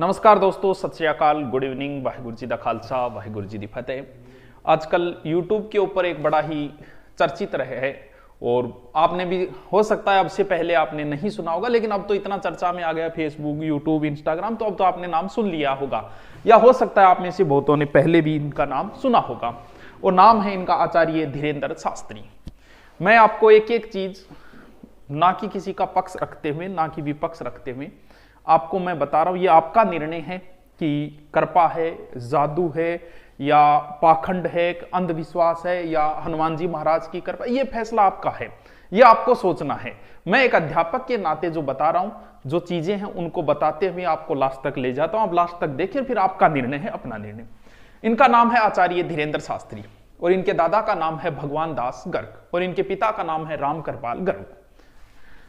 नमस्कार दोस्तों, सत श्री अकाल, गुड इवनिंग, वाहिगुरु जी दा खालसा, वाहिगुरु जी दी फतेह। आजकल YouTube के ऊपर एक बड़ा ही चर्चित रहे है और आपने भी हो सकता है अब से पहले आपने नहीं सुना होगा, लेकिन अब तो इतना चर्चा में आ गया फेसबुक, YouTube, इंस्टाग्राम, तो अब तो आपने नाम सुन लिया होगा या हो सकता है आप में से बहुतों ने पहले भी इनका नाम सुना होगा। और नाम है इनका आचार्य धीरेंद्र शास्त्री। मैं आपको एक एक चीज ना कि किसी का पक्ष रखते हुए ना कि विपक्ष रखते हुए आपको मैं बता रहा हूं, ये आपका निर्णय है कि कृपा है, जादू है या पाखंड है, अंधविश्वास है या हनुमान जी महाराज की कृपा, ये फैसला आपका है, ये आपको सोचना है। मैं एक अध्यापक के नाते जो बता रहा हूं, जो चीजें हैं उनको बताते हुए आपको लास्ट तक ले जाता हूं। आप लास्ट तक देखिए, फिर आपका निर्णय है, अपना निर्णय। इनका नाम है आचार्य धीरेंद्र शास्त्री और इनके दादा का नाम है भगवान दास गर्ग और इनके पिता का नाम है राम कृपाल गर्ग।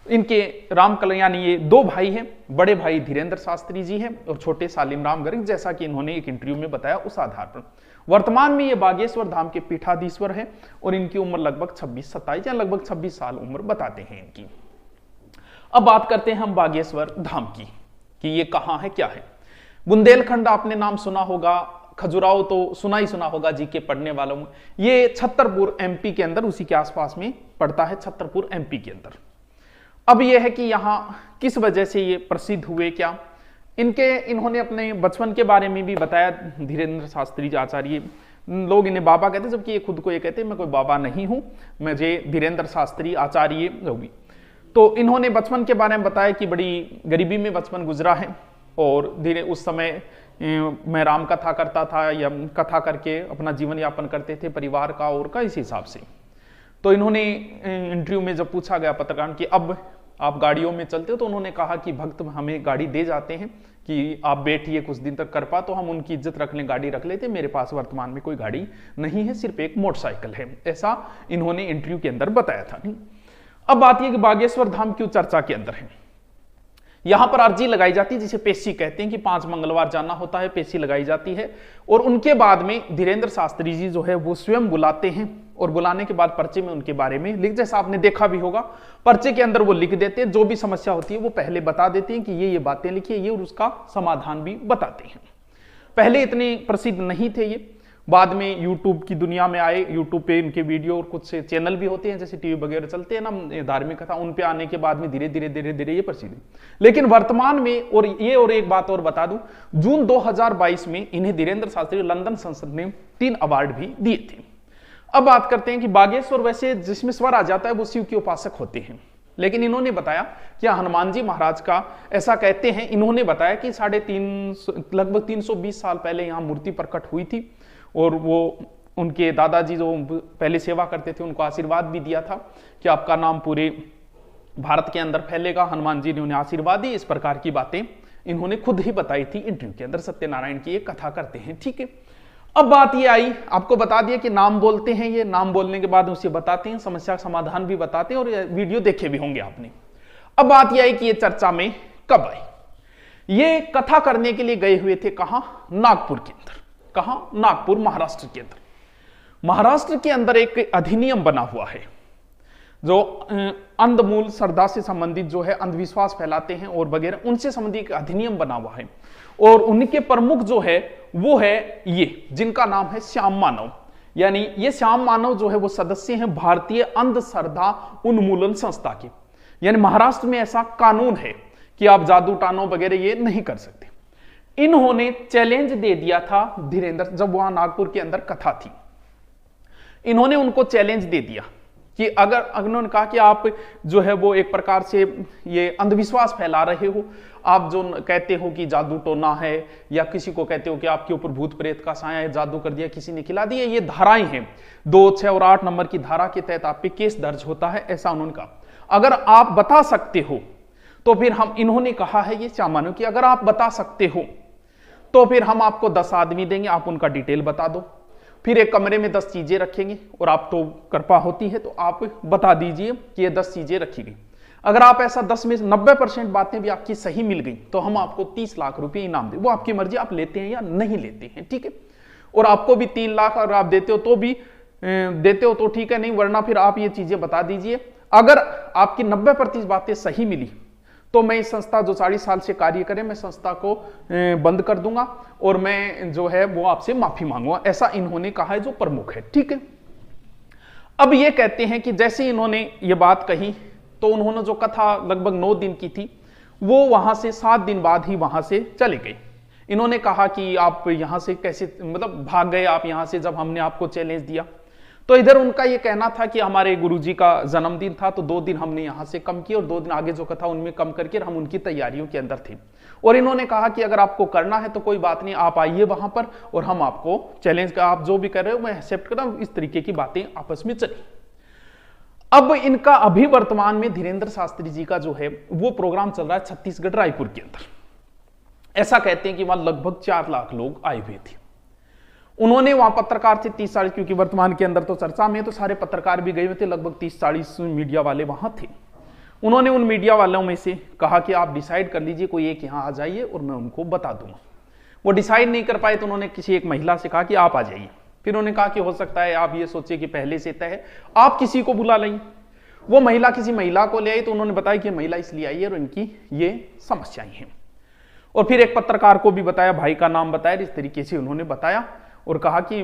इनके राम कल्याण, ये दो भाई हैं, बड़े भाई धीरेंद्र शास्त्री जी हैं और छोटे सालिम राम गर्ग, जैसा कि इन्होंने एक इंटरव्यू में बताया उस आधार पर। वर्तमान में ये बागेश्वर धाम के पीठाधीश्वर हैं और इनकी उम्र लगभग 26-27 या लगभग 26 साल उम्र बताते हैं इनकी। अब बात करते हैं हम बागेश्वर धाम की कि ये कहाँ है, क्या है। बुंदेलखंड आपने नाम सुना होगा, खजुराहो तो सुना ही सुना होगा जी के पढ़ने वालों में। ये छतरपुर एमपी के अंदर, उसी के आसपास में पड़ता है, छतरपुर एमपी के अंदर। अब यह है कि यहां किस वजह से ये प्रसिद्ध हुए, क्या इन्होंने अपने बचपन के बारे में भी बताया। धीरेंद्र शास्त्री जी आचार्य, लोग इन्हें बाबा कहते, जबकि ये खुद को ये कहते मैं कोई बाबा नहीं हूं, मुझे धीरेंद्र शास्त्री आचार्य होगी। तो इन्होंने बचपन के बारे में बताया कि बड़ी गरीबी में बचपन गुजरा है और धीरे उस समय मैं राम कथा करता था या कथा करके अपना जीवन यापन करते थे परिवार का और का, इस हिसाब से। तो इन्होंने इंटरव्यू में जब पूछा गया पत्रकार कि अब आप गाड़ियों में चलते हो, तो उन्होंने कहा कि भक्त हमें गाड़ी दे जाते हैं कि आप बैठिए कुछ दिन तक कृपा, तो हम उनकी इज्जत रख लें, गाड़ी रख लेते। मेरे पास वर्तमान में कोई गाड़ी नहीं है, सिर्फ एक मोटरसाइकिल है, ऐसा इन्होंने इंटरव्यू के अंदर बताया था। नहीं, अब बात यह कि बागेश्वर धाम क्यों चर्चा के अंदर है। यहां पर अर्जी लगाई जाती है, जिसे पेशी कहते हैं, कि 5 मंगलवार जाना होता है, पेशी लगाई जाती है और उनके बाद में धीरेंद्र शास्त्री जी जो है वो स्वयं बुलाते हैं और बुलाने के बाद पर्चे में उनके बारे में लिख, जैसा आपने देखा भी होगा, पर्चे के अंदर वो लिख देते हैं, जो भी समस्या होती है वो पहले बता देते हैं कि ये बातें लिखिए, ये, और उसका समाधान भी बताते हैं। पहले इतने प्रसिद्ध नहीं थे ये, बाद में YouTube की दुनिया में आए। YouTube पे इनके वीडियो और कुछ चैनल भी होते हैं, जैसे टीवी वगैरह चलते हैं ना धार्मिक कथा, उन पे आने के बाद में धीरे धीरे ये प्रसिद्ध है। लेकिन वर्तमान में, और एक बात और बता दूं, जून 2022 में इन्हें धीरेंद्र शास्त्री लंदन संसद ने 3 अवार्ड भी दिए थे। अब बात करते हैं कि बागेश्वर, वैसे जिसमें स्वर आ जाता है वो शिव के उपासक होते हैं, लेकिन इन्होंने बताया कि हनुमान जी महाराज का, ऐसा कहते हैं, इन्होंने बताया कि लगभग 320 साल पहले यहाँ मूर्ति प्रकट हुई थी और वो उनके दादाजी जो पहले सेवा करते थे उनको आशीर्वाद भी दिया था कि आपका नाम पूरे भारत के अंदर फैलेगा। हनुमान जी ने उन्हें आशीर्वाद दी। इस प्रकार की बातें इन्होंने खुद ही बताई थी इंटरव्यू के अंदर। सत्यनारायण की एक कथा करते हैं, ठीक है। अब बात ये आई, आपको बता दिया कि नाम बोलते हैं, ये नाम बोलने के बाद उसे बताते हैं, समस्या का समाधान भी बताते हैं और वीडियो देखे भी होंगे आपने। अब बात यह आई कि ये चर्चा में कब आई। ये कथा करने के लिए गए हुए थे कहां, नागपुर के अंदर। कहां, नागपुर, महाराष्ट्र के अंदर। महाराष्ट्र के अंदर एक अधिनियम बना हुआ है जो अंधमूल श्रद्धा से संबंधित जो है, अंधविश्वास फैलाते हैं और वगैरह, उनसे संबंधित एक अधिनियम बना हुआ है और उनके प्रमुख जो है वो है ये, जिनका नाम है श्याम मानव। यानी ये श्याम मानव जो है वो सदस्य हैं भारतीय अंधश्रद्धा उन्मूलन संस्था के। यानी महाराष्ट्र में ऐसा कानून है कि आप जादू टानो वगैरह ये नहीं कर सकते। इन्होंने चैलेंज दे दिया था धीरेंद्र, जब वहां नागपुर के अंदर कथा थी, इन्होंने उनको चैलेंज दे दिया कि अगर उन्होंने कहा कि आप जो है वो एक प्रकार से ये अंधविश्वास फैला रहे हो, आप जो कहते हो कि जादू टोना है या किसी को कहते हो कि आपके ऊपर भूत प्रेत का साया है, जादू कर दिया, किसी ने खिला दिया, ये धाराएं हैं, 2, 6 और 8 नंबर की धारा के तहत आप पे केस दर्ज होता है, ऐसा उन्होंने कहा। अगर आप बता सकते हो तो फिर हम, इन्होंने कहा है ये सामान्य कि अगर आप बता सकते हो तो फिर हम आपको 10 आदमी देंगे, आप उनका डिटेल बता दो, फिर एक कमरे में 10 चीजें रखेंगे और आप तो कृपा होती है तो आप बता दीजिए कि ये 10 चीजें रखी गई। अगर आप ऐसा 10 में 90% बातें भी आपकी सही मिल गई तो हम आपको 30 लाख रुपए इनाम दें। वो आपकी मर्जी, आप लेते हैं या नहीं लेते हैं, ठीक है। और आपको भी 3 लाख अगर आप देते हो तो भी देते हो तो ठीक है, नहीं वरना फिर आप ये चीजें बता दीजिए। अगर आपकी 90% बातें सही मिली तो मैं इस संस्था जो 40 साल से कार्य करे, मैं संस्था को बंद कर दूंगा और मैं जो है वो आपसे माफी मांगूंगा, ऐसा इन्होंने कहा है जो प्रमुख है। ठीक है, अब ये कहते हैं कि जैसे इन्होंने ये बात कही तो उन्होंने जो कथा लगभग 9 दिन की थी वो वहां से 7 दिन बाद ही वहां से चले गए। इन्होंने कहा कि आप यहां से कैसे मतलब भाग गए आप यहां से, जब हमने आपको चैलेंज दिया। तो इधर उनका ये कहना था कि हमारे गुरुजी का जन्मदिन था तो 2 दिन हमने यहां से कम किए और 2 दिन आगे जो कथा उनमें कम करके हम उनकी तैयारियों के अंदर थे। और इन्होंने कहा कि अगर आपको करना है तो कोई बात नहीं, आप आइए वहां पर और हम आपको चैलेंज का आप जो भी कर रहे हो मैं एक्सेप्ट कर रहा हूं। इस तरीके की बातें आपस में चली। अब इनका अभी वर्तमान में धीरेन्द्र शास्त्री जी का जो है वो प्रोग्राम चल रहा है छत्तीसगढ़ रायपुर के अंदर। ऐसा कहते हैं कि वहां लगभग 4 लाख लोग आए हुए थे। उन्होंने वहां पत्रकार थे 30-40, क्योंकि वर्तमान के अंदर तो चर्चा में तो सारे पत्रकार भी गए हुए थे, लगभग 30-40 मीडिया वाले वहां थे। उन्होंने उन मीडिया वालों में से कहा कि आप डिसाइड कर लीजिए, कोई एक यहां आ जाइए और मैं उनको बता दूंगा। वो डिसाइड नहीं कर पाए तो उन्होंने किसी एक महिला से कहा कि आप आ जाइए। फिर उन्होंने कहा कि हो सकता है आप ये सोचिए कि पहले से तय है, आप किसी को बुला लें। वो महिला किसी महिला को ले आई तो उन्होंने बताया कि महिला इसलिए आई है और इनकी ये समस्याएं हैं। और फिर एक पत्रकार को भी बताया, भाई का नाम बताया, इस तरीके से उन्होंने बताया और कहा कि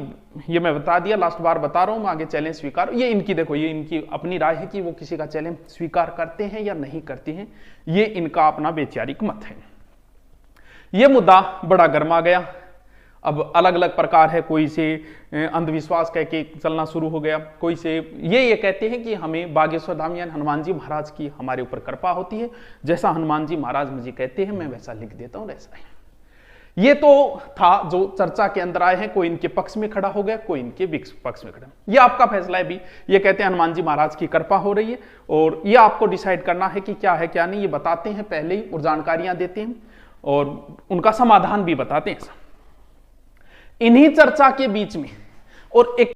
ये मैं बता दिया, लास्ट बार बता रहा हूं, मैं आगे चैलेंज स्वीकार। ये इनकी देखो, ये इनकी अपनी राय है कि वो किसी का चैलेंज स्वीकार करते हैं या नहीं करते हैं, ये इनका अपना वैचारिक मत है। ये मुद्दा बड़ा गर्मा गया। अब अलग अलग प्रकार है, कोई से अंधविश्वास कह के चलना शुरू हो गया, कोई से ये कहते हैं कि हमें बागेश्वर धाम यानी हनुमान जी महाराज की हमारे ऊपर कृपा होती है, जैसा हनुमान जी महाराज मुझे कहते हैं मैं वैसा लिख देता हूं, ऐसा है। ये तो था जो चर्चा के अंदर आए हैं, कोई इनके पक्ष में खड़ा हो गया, कोई इनके पक्ष में खड़ा। ये आपका फैसला है भी। ये कहते हैं हनुमान जी महाराज की कृपा हो रही है और ये आपको डिसाइड करना है कि क्या है क्या नहीं। ये बताते हैं पहले ही और जानकारियां देते हैं और उनका समाधान भी बताते हैं। इन्हीं चर्चा के बीच में और एक